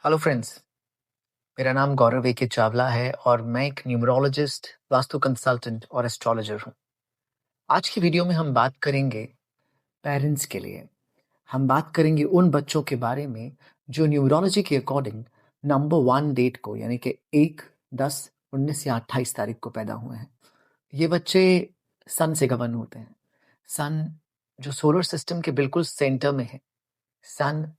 Hello friends. मेरा नाम गौरव ए के चावला है और मैं एक न्यूमरोलॉजिस्ट, वास्तु कंसल्टेंट और एस्ट्रोलॉजर हूँ। आज की वीडियो में हम बात करेंगे पेरेंट्स के लिए। हम बात करेंगे उन बच्चों के बारे में जो न्यूमरोलॉजी के अकॉर्डिंग नंबर 1 डेट को यानी कि 1, 10, 19 या 28 तारीख को पैदा हुए हैं। ये बच्चे सन से गवर्न होते हैं। सन जो सोलर सिस्टम के बिल्कुल सेंटर में है। सन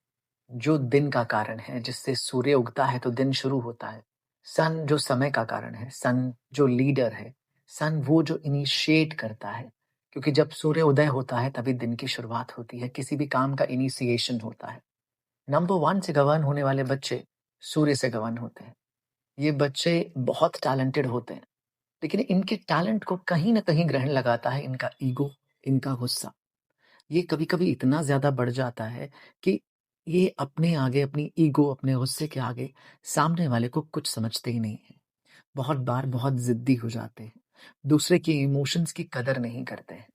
जो दिन का कारण है, जिससे सूर्य उगता है तो दिन शुरू होता है। सन जो समय का कारण है, सन जो लीडर है, सन वो जो इनिशिएट करता है। क्योंकि जब सूर्य उदय होता है तभी दिन की शुरुआत होती है, किसी भी काम का इनिशिएशन होता है। नंबर 1 से गवर्न होने वाले बच्चे सूर्य से गवर्न होते हैं। ये बच्चे बहुत टैलेंटेड होते हैं, लेकिन इनके टैलेंट को कहीं न कहीं ग्रहण लगाता है इनका ईगो, इनका गुस्सा। ये कभी-कभी इतना ज़्यादा बढ़ जाता है कि ये अपने आगे, अपनी ईगो, अपने गुस्से के आगे सामने वाले को कुछ समझते ही नहीं हैं। बहुत बार बहुत ज़िद्दी हो जाते हैं। दूसरे के इमोशंस की कदर नहीं करते हैं।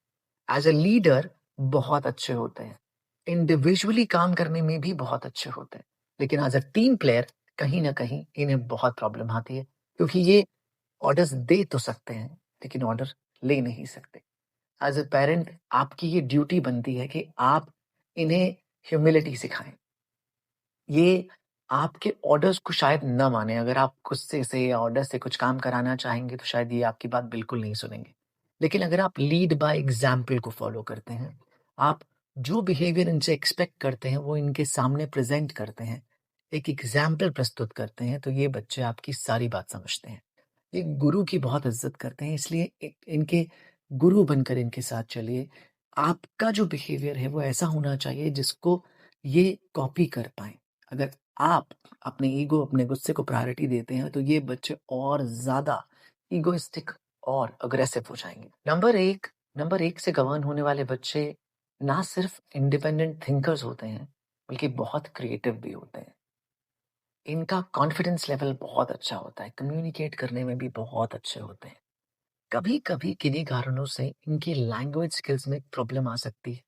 एज़ अ लीडर बहुत अच्छे होते हैं। इंडिविजुअली काम करने में भी बहुत अच्छे होते हैं। लेकिन एज़ अ टीम प्लेयर कहीं न कहीं इन्हें बहुत प्रॉब्लम आती है, क्योंकि ये ऑर्डर्स दे तो सकते हैं, लेकिन ऑर्डर ले नहीं सकते। एज़ अ पेरेंट आपकी ये ड्यूटी बनती है कि आप इन्हें ह्यूमिलिटी सिखाएँ। ये आपके ऑर्डर्स को शायद ना मानें, अगर आप गुस्से से या ऑर्डर से कुछ काम कराना चाहेंगे तो शायद ये आपकी बात बिल्कुल नहीं सुनेंगे। लेकिन अगर आप लीड बाय एग्ज़ाम्पल को फ़ॉलो करते हैं, आप जो बिहेवियर इनसे एक्सपेक्ट करते हैं वो इनके सामने प्रेज़ेंट करते हैं, एक एग्ज़ाम्पल प्रस्तुत करते हैं, तो ये बच्चे आपकी सारी बात समझते हैं। ये गुरु की बहुत इज़्ज़त करते हैं, इसलिए इनके गुरु बनकर इनके साथ चलिए। आपका जो बिहेवियर है वो ऐसा होना चाहिए जिसको ये कॉपी कर पाएँ। अगर आप अपने ईगो, अपने गुस्से को प्रायोरिटी देते हैं तो ये बच्चे और ज़्यादा ईगोइस्टिक और अग्रेसिव हो जाएँगे। नंबर 1 से गवर्न होने वाले बच्चे ना सिर्फ़ इंडिपेंडेंट थिंकर्स होते हैं, बल्कि बहुत क्रिएटिव भी होते हैं। इनका कॉन्फिडेंस लेवल बहुत अच्छा होता है, कम्युनिकेट करने में भी बहुत अच्छे होते हैं। कभी-कभी किन्हीं कारणों से इनकी लैंग्वेज स्किल्स में प्रॉब्लम आ सकती है,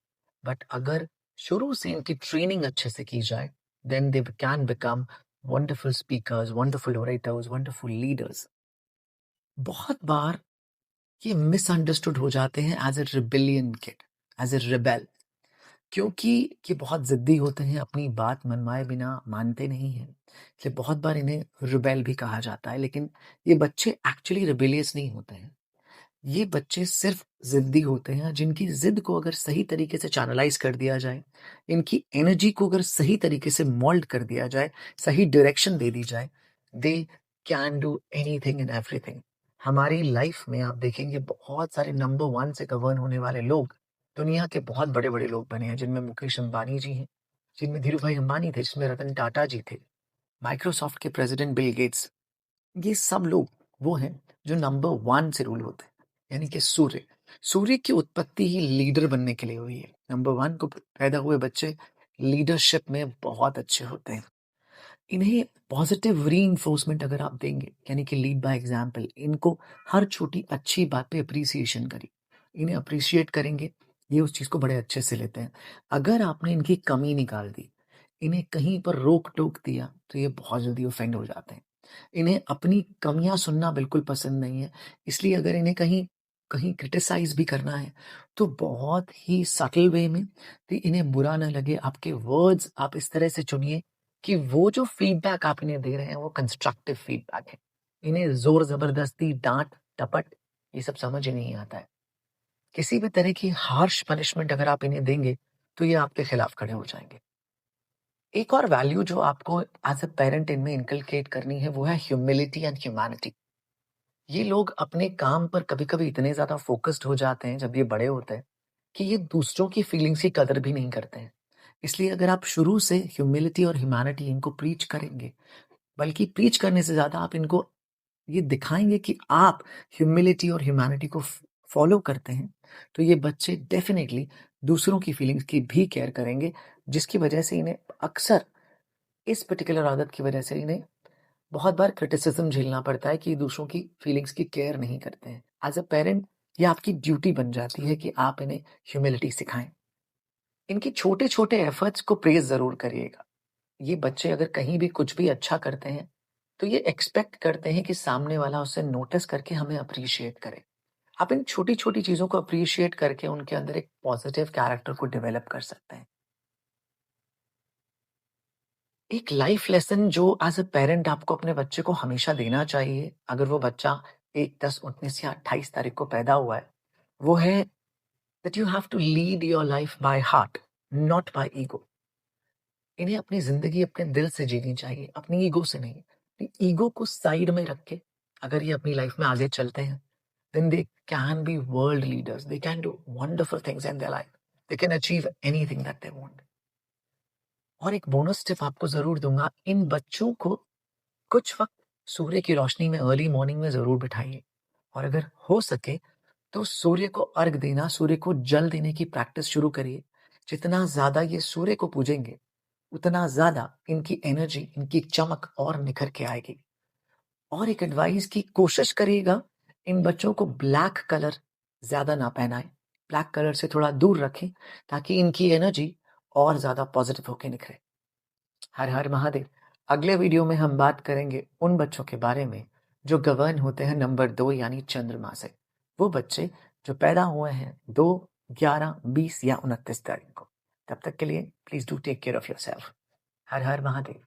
बट अगर शुरू से इनकी ट्रेनिंग अच्छे से की जाए, then they can become wonderful speakers, wonderful orators, wonderful leaders. बहुत बार ये मिसअंडरस्टूड हो जाते हैं as a rebellion kid, as a rebel, क्योंकि ये बहुत ज़िद्दी होते हैं, अपनी बात मनवाए बिना मानते नहीं हैं। इसलिए बहुत बार इन्हें रिबेल भी कहा जाता है, लेकिन ये बच्चे एक्चुअली रिबेलियस नहीं होते हैं। ये बच्चे सिर्फ ज़िद्दी होते हैं, जिनकी ज़िद को अगर सही तरीके से चैनलाइज़ कर दिया जाए, इनकी एनर्जी को अगर सही तरीके से मोल्ड कर दिया जाए, सही डायरेक्शन दे दी जाए, they can do anything and everything. हमारी लाइफ में आप देखेंगे बहुत सारे नंबर 1 से गवर्न होने वाले लोग, दुनिया के बहुत बड़े-बड़े लोग बने हैं, जिनमें मुकेश अंबानी जी हैं, जिनमें धीरूभाई अंबानी थे, जिसमें रतन टाटा जी थे, माइक्रोसॉफ्ट के प्रेज़िडेंट बिल गेट्स। ये सब लोग वो हैं जो नंबर 1 से रूल होते हैं, यानी कि सूर्य। सूर्य की उत्पत्ति ही लीडर बनने के लिए हुई है। नंबर 1 को पैदा हुए बच्चे लीडरशिप में बहुत अच्छे होते हैं। इन्हें पॉजिटिव रीइंफोर्समेंट अगर आप देंगे, यानी कि लीड बाय एग्जांपल, इनको हर छोटी अच्छी बात पे एप्रिसिएशन करिए। इन्हें अप्रिशिएट करेंगे, ये उस चीज़ को बड़े अच्छे से लेते हैं। अगर आपने इनकी कमी निकाल दी, इन्हें कहीं पर रोक-टोक दिया, तो ये बहुत जल्दी ऑफेंड हो जाते हैं। इन्हें अपनी कमियाँ सुनना बिल्कुल पसंद नहीं है, इसलिए अगर इन्हें कहीं कहीं क्रिटिसाइज़ भी करना है, तो बहुत ही सटल वे में, कि इन्हें बुरा ना लगे। आपके वर्ड्स आप इस तरह से चुनिए कि वो जो फीडबैक आप इन्हें दे रहे हैं वो कंस्ट्रक्टिव फीडबैक है। इन्हें ज़ोर ज़बरदस्ती, डाँट, टपट ये सब समझ ही नहीं आता है। किसी भी तरह की हार्श पनिशमेंट अगर आप इन्हें देंगे, तो ये आपके खिलाफ खड़े हो जाएँगे। एक और वैल्यू जो आपको एज़ अ पेरेंट इनमें इनकलकेट करनी है वो है ह्यूमिलिटी एंड ह्यूमैनिटी। ये लोग अपने काम पर कभी-कभी इतने ज़्यादा फ़ोकस्ड हो जाते हैं जब ये बड़े होते हैं, कि ये दूसरों की फीलिंग्स की कदर भी नहीं करते हैं। इसलिए अगर आप शुरू से ह्यूमिलिटी और ह्यूमैनिटी इनको प्रीच करेंगे, बल्कि प्रीच करने से ज़्यादा आप इनको ये दिखाएँगे कि आप ह्यूमिलिटी और ह्यूमैनिटी को फ़ॉलो करते हैं, तो ये बच्चे डेफ़िनिटली दूसरों की फीलिंग्स की भी केयर करेंगे, जिसकी वजह से इन्हें अक्सर इस पर्टिकुलर आदत की वजह से इन्हें बहुत बार क्रिटिसिज्म झेलना पड़ता है कि दूसरों की फीलिंग्स की केयर नहीं करते हैं। एज़ अ पेरेंट ये आपकी ड्यूटी बन जाती है कि आप इन्हें ह्यूमिलिटी सिखाएँ। इनके छोटे-छोटे एफर्ट्स को प्रेज़ ज़रूर करिएगा। ये बच्चे अगर कहीं भी कुछ भी अच्छा करते हैं, तो ये एक्सपेक्ट करते हैं कि सामने वाला उसे नोटिस करके हमें अप्रिशिएट करे। आप इन छोटी-छोटी चीज़ों को अप्रिशिएट करके उनके अंदर एक पॉजिटिव कैरेक्टर को डेवलप कर सकते हैं। एक लाइफ लेसन जो एज़ अ पेरेंट आपको अपने बच्चे को हमेशा देना चाहिए, अगर वो बच्चा 1, 10, 19 या 28 तारीख को पैदा हुआ है, वो है that you have to lead your life by heart, not by ego. इन्हें अपनी ज़िंदगी अपने दिल से जीनी चाहिए, अपनी ईगो से नहीं। अपनी ईगो को साइड में रख के अगर ये अपनी लाइफ में आगे चलते हैं, then they can be world leaders. They can do wonderful things in their life. They can achieve anything that they want. और एक बोनस टिप आपको ज़रूर दूँगा, इन बच्चों को कुछ वक़्त सूर्य की रोशनी में अर्ली मॉर्निंग में ज़रूर बिठाइए और अगर हो सके तो सूर्य को अर्घ देना, सूर्य को जल देने की प्रैक्टिस शुरू करिए। जितना ज़्यादा ये सूर्य को पूजेंगे, उतना ज़्यादा इनकी एनर्जी, इनकी चमक और निखर के आएगी। और एक एडवाइस की कोशिश करिएगा, इन बच्चों को ब्लैक कलर ज़्यादा ना पहनाएँ। ब्लैक कलर से थोड़ा दूर रखें ताकि इनकी एनर्जी और ज़्यादा पॉज़िटिव होके निखरे। हर हर महादेव! अगले वीडियो में हम बात करेंगे उन बच्चों के बारे में जो गवर्न होते हैं नंबर 2 यानी चंद्रमा से। वो बच्चे जो पैदा हुए हैं 2, 11, 20 या 29 तारीख को। तब तक के लिए please do take care of yourself. हर हर महादेव!